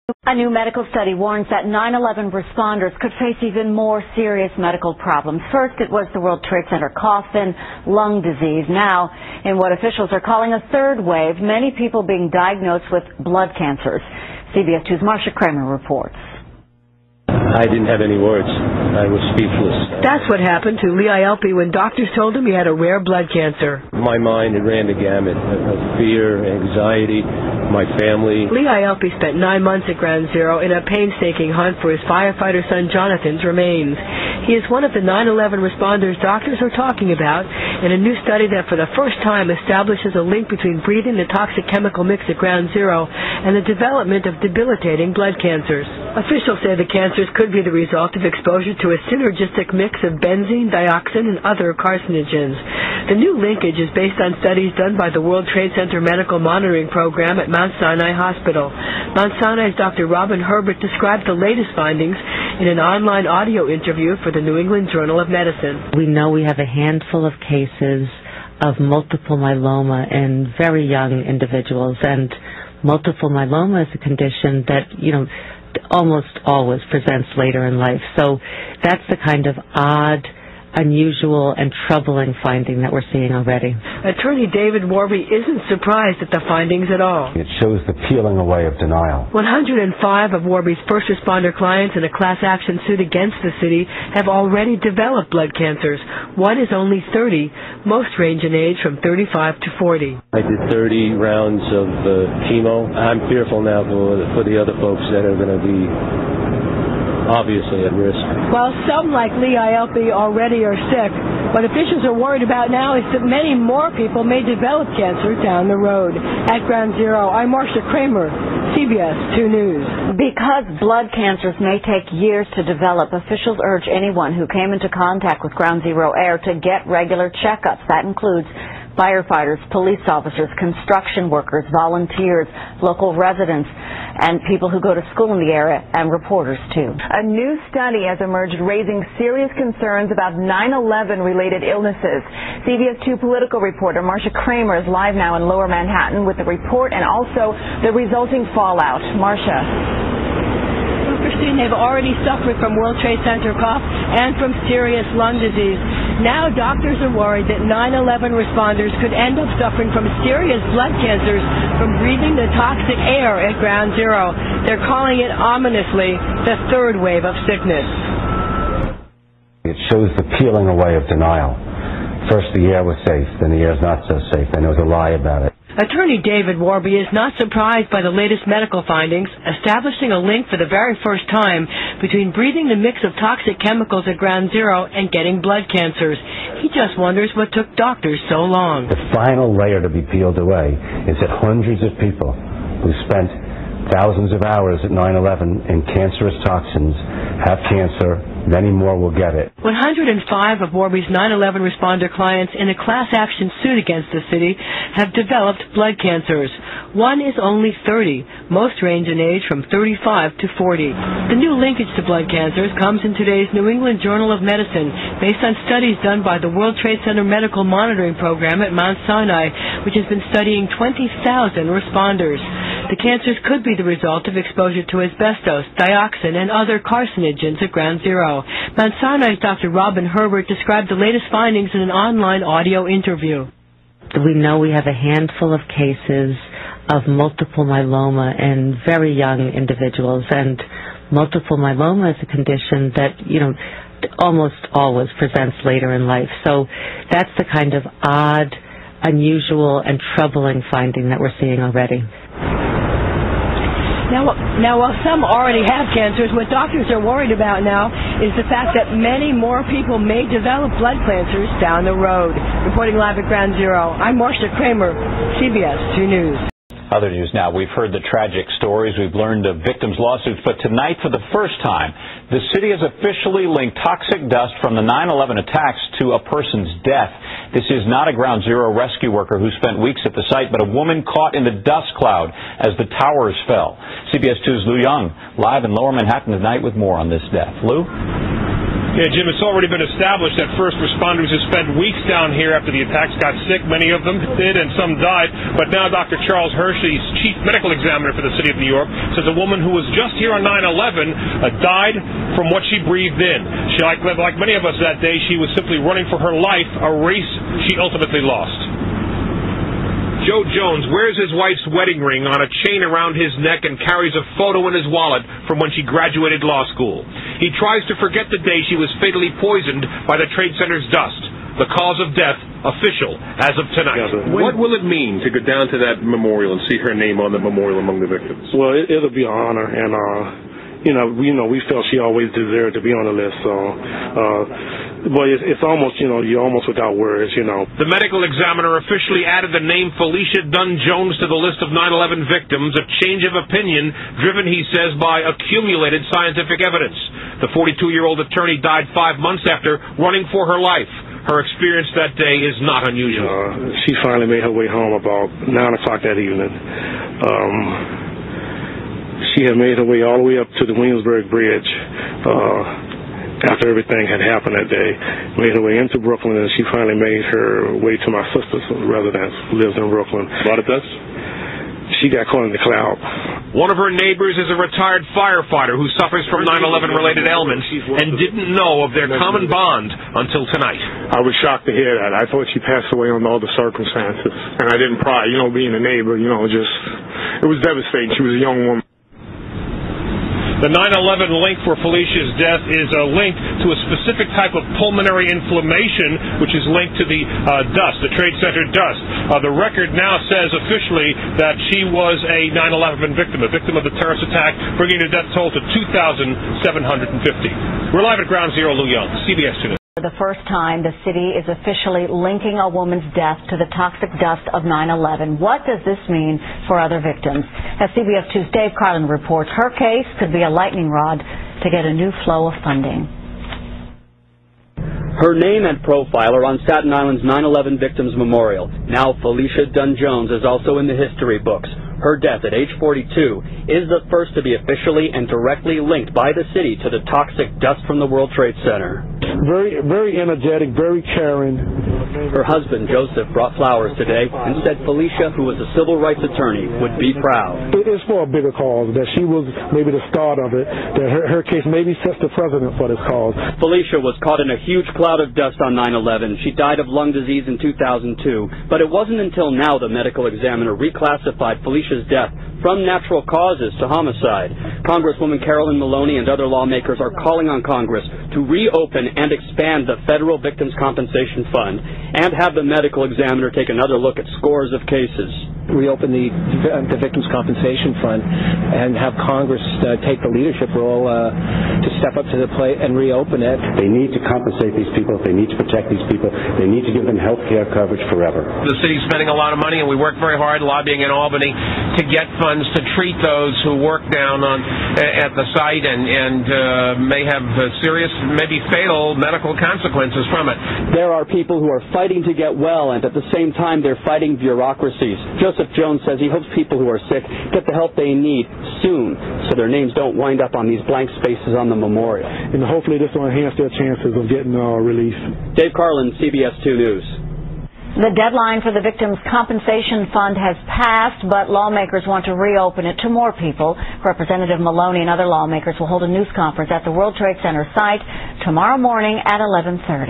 A new medical study warns that 9/11 responders could face even more serious medical problems. First, it was the World Trade Center coffin, lung disease. Now, in what officials are calling a third wave, many people being diagnosed with blood cancers. CBS 2's Marcia Kramer reports. I didn't have any words. I was speechless. That's what happened to Lee Ielpi when doctors told him he had a rare blood cancer. My mind, it ran the gamut of fear, anxiety, my family. Lee Ielpi spent 9 months at Ground Zero in a painstaking hunt for his firefighter son Jonathan's remains. He is one of the 9/11 responders doctors are talking about in a new study that for the first time establishes a link between breathing the toxic chemical mix at Ground Zero and the development of debilitating blood cancers. Officials say the cancers could be the result of exposure to a synergistic mix of benzene, dioxin, and other carcinogens. The new linkage is based on studies done by the World Trade Center Medical Monitoring Program at Mount Sinai Hospital. Mount Sinai's Dr. Robin Herbert described the latest findings in an online audio interview for the New England Journal of Medicine. We know we have a handful of cases of multiple myeloma in very young individuals, and multiple myeloma is a condition that, almost always presents later in life. So that's the kind of odd, unusual, and troubling finding that we're seeing already. Attorney David Warby isn't surprised at the findings at all. It shows the peeling away of denial. 105 of Warby's first responder clients in a class action suit against the city have already developed blood cancers. One is only 30. Most range in age from 35 to 40. I did 30 rounds of chemo. I'm fearful now for the other folks that are going to be obviously at risk. While some like Lee Ielpi already are sick, what officials are worried about now is that many more people may develop cancer down the road. At Ground Zero, I'm Marcia Kramer, CBS 2 News. Because blood cancers may take years to develop, officials urge anyone who came into contact with Ground Zero Air to get regular checkups. That includes firefighters, police officers, construction workers, volunteers, local residents, and people who go to school in the area, and reporters, too. A new study has emerged raising serious concerns about 9/11 related illnesses. CBS 2 political reporter Marcia Kramer is live now in Lower Manhattan with the report and also the resulting fallout. Marcia. Well, Christine, they've already suffered from World Trade Center cough and from serious lung disease. Now doctors are worried that 9/11 responders could end up suffering from serious blood cancers from breathing the toxic air at Ground Zero. They're calling it ominously the third wave of sickness. It shows the peeling away of denial. First the air was safe, then the air's not so safe, and there was a lie about it. Attorney David Warby is not surprised by the latest medical findings, establishing a link for the very first time between breathing the mix of toxic chemicals at Ground Zero and getting blood cancers. He just wonders what took doctors so long. The final layer to be peeled away is that hundreds of people who spent thousands of hours at 9/11 in cancerous toxins have cancer. Many more will get it. 105 of Warby's 9/11 responder clients in a class action suit against the city have developed blood cancers. One is only 30. Most range in age from 35 to 40. The new linkage to blood cancers comes in today's New England Journal of Medicine, based on studies done by the World Trade Center Medical Monitoring Program at Mount Sinai, which has been studying 20,000 responders. The cancers could be the result of exposure to asbestos, dioxin, and other carcinogens at Ground Zero. Mount Sinai's Dr. Robin Herbert described the latest findings in an online audio interview. We know we have a handful of cases of multiple myeloma in very young individuals, and multiple myeloma is a condition that, almost always presents later in life. So that's the kind of odd, unusual, and troubling finding that we're seeing already. Now, while some already have cancers, what doctors are worried about now is the fact that many more people may develop blood cancers down the road. Reporting live at Ground Zero, I'm Marcia Kramer, CBS 2 News. Other news now. We've heard the tragic stories. We've learned of victims' lawsuits. But tonight, for the first time, the city has officially linked toxic dust from the 9/11 attacks to a person's death. This is not a Ground Zero rescue worker who spent weeks at the site, but a woman caught in the dust cloud as the towers fell. CBS 2's Lou Young, live in Lower Manhattan tonight with more on this death. Lou? Yeah, Jim, it's already been established that first responders who spent weeks down here after the attacks got sick. Many of them did, and some died. But now Dr. Charles Hershey's chief medical examiner for the city of New York says a woman who was just here on 9/11 died from what she breathed in. She, like many of us that day, she was simply running for her life, a race she ultimately lost. Joe Jones wears his wife's wedding ring on a chain around his neck and carries a photo in his wallet from when she graduated law school. He tries to forget the day she was fatally poisoned by the Trade Center's dust. The cause of death official as of tonight. What will it mean to go down to that memorial and see her name on the memorial among the victims? Well, it'll be an honor, and we felt she always deserved to be on the list. So, but it's almost, you're almost without words, The medical examiner officially added the name Felicia Dunn-Jones to the list of 9/11 victims, a change of opinion driven, he says, by accumulated scientific evidence. The 42-year-old attorney died 5 months after running for her life. Her experience that day is not unusual. She finally made her way home about 9 o'clock that evening. She had made her way all the way up to the Williamsburg Bridge after everything had happened that day. Made her way into Brooklyn, and she finally made her way to my sister's residence, who lives in Brooklyn. A lot of dust? She got caught in the cloud. One of her neighbors is a retired firefighter who suffers from 9/11 related ailments and didn't know of their common bond until tonight. I was shocked to hear that. I thought she passed away under all the circumstances, and I didn't pry. Being a neighbor, it was devastating. She was a young woman. The 9/11 link for Felicia's death is a link to a specific type of pulmonary inflammation, which is linked to the dust, the Trade Center dust. The record now says officially that she was a 9/11 victim, a victim of the terrorist attack, bringing the death toll to 2,750. We're live at Ground Zero, Lou Young, CBS 2 News. For the first time, the city is officially linking a woman's death to the toxic dust of 9/11. What does this mean for other victims? As CBS 2's Dave Carlin reports, her case could be a lightning rod to get a new flow of funding. Her name and profile are on Staten Island's 9/11 Victims Memorial. Now Felicia Dunn-Jones is also in the history books. Her death at age 42 is the first to be officially and directly linked by the city to the toxic dust from the World Trade Center. Very, very energetic, very caring. Her husband, Joseph, brought flowers today and said Felicia, who was a civil rights attorney, would be proud. It is for a bigger cause, that she was maybe the start of it, that her case maybe sets the precedent for this cause. Felicia was caught in a huge cloud of dust on 9/11. She died of lung disease in 2002, but it wasn't until now the medical examiner reclassified Felicia's death from natural causes to homicide. Congresswoman Carolyn Maloney and other lawmakers are calling on Congress to reopen and expand the Federal Victims Compensation Fund and have the medical examiner take another look at scores of cases. Reopen the Victims Compensation Fund and have Congress take the leadership role to step up to the plate and reopen it. They need to compensate these people. They need to protect these people. They need to give them health care coverage forever. The city's spending a lot of money, and we work very hard lobbying in Albany to get funds to treat those who work down at the site and may have serious, maybe fatal medical consequences from it. There are people who are fighting to get well, and at the same time they're fighting bureaucracies. Joseph Jones says he hopes people who are sick get the help they need soon so their names don't wind up on these blank spaces on the memorial. And hopefully this will enhance their chances of getting relief. Dave Carlin, CBS 2 News. The deadline for the Victims Compensation Fund has passed, but lawmakers want to reopen it to more people. Representative Maloney and other lawmakers will hold a news conference at the World Trade Center site tomorrow morning at 11:30.